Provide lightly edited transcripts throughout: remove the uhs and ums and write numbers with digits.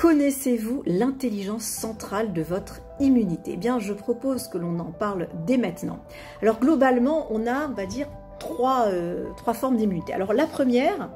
Connaissez-vous l'intelligence centrale de votre immunité? Eh bien, je propose que l'on en parle dès maintenant. Alors, globalement, on va dire, trois formes d'immunité. Alors, la première,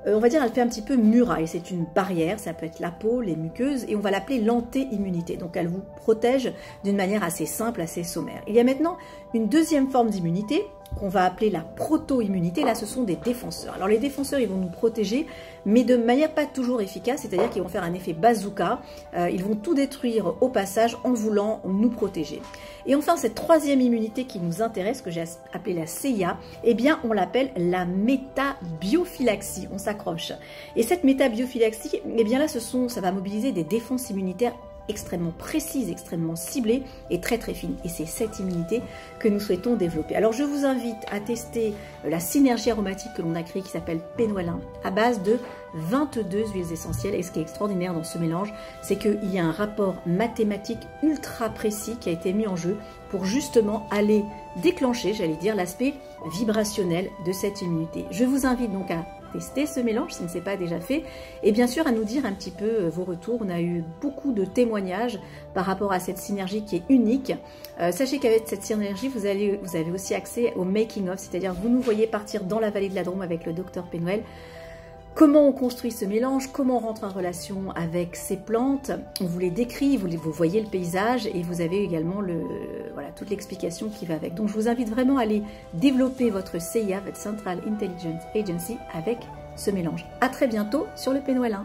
on va dire, elle fait un petit peu muraille. C'est une barrière, ça peut être la peau, les muqueuses, et on va l'appeler l'anté-immunité. Donc, elle vous protège d'une manière assez simple, assez sommaire. Il y a maintenant une deuxième forme d'immunité qu'on va appeler la proto-immunité. Là, ce sont des défenseurs. Alors, les défenseurs, ils vont nous protéger, mais de manière pas toujours efficace, c'est-à-dire qu'ils vont faire un effet bazooka. Ils vont tout détruire au passage en voulant nous protéger. Et enfin, cette troisième immunité qui nous intéresse, que j'ai appelée la CIA, eh bien, on l'appelle la métabiophylaxie. On s'accroche. Et cette métabiophylaxie, eh bien là, ça va mobiliser des défenses immunitaires extrêmement précise, extrêmement ciblée et très très fine. Et c'est cette immunité que nous souhaitons développer. Alors je vous invite à tester la synergie aromatique que l'on a créée qui s'appelle Pénoël à base de 22 huiles essentielles. Et ce qui est extraordinaire dans ce mélange, c'est qu'il y a un rapport mathématique ultra précis qui a été mis en jeu pour justement aller déclencher, j'allais dire, l'aspect vibrationnel de cette immunité. Je vous invite donc à tester ce mélange si ce n'est pas déjà fait et bien sûr à nous dire un petit peu vos retours. On a eu beaucoup de témoignages par rapport à cette synergie qui est unique. Sachez qu'avec cette synergie vous avez aussi accès au making of, c'est-à-dire vous nous voyez partir dans la vallée de la Drôme avec le docteur Pénoël. Comment on construit ce mélange, comment on rentre en relation avec ces plantes, on vous les décrit, vous voyez le paysage et vous avez également toute l'explication qui va avec. Donc je vous invite vraiment à aller développer votre CIA, votre Central Intelligence Agency, avec ce mélange. À très bientôt sur le Pénoël 1.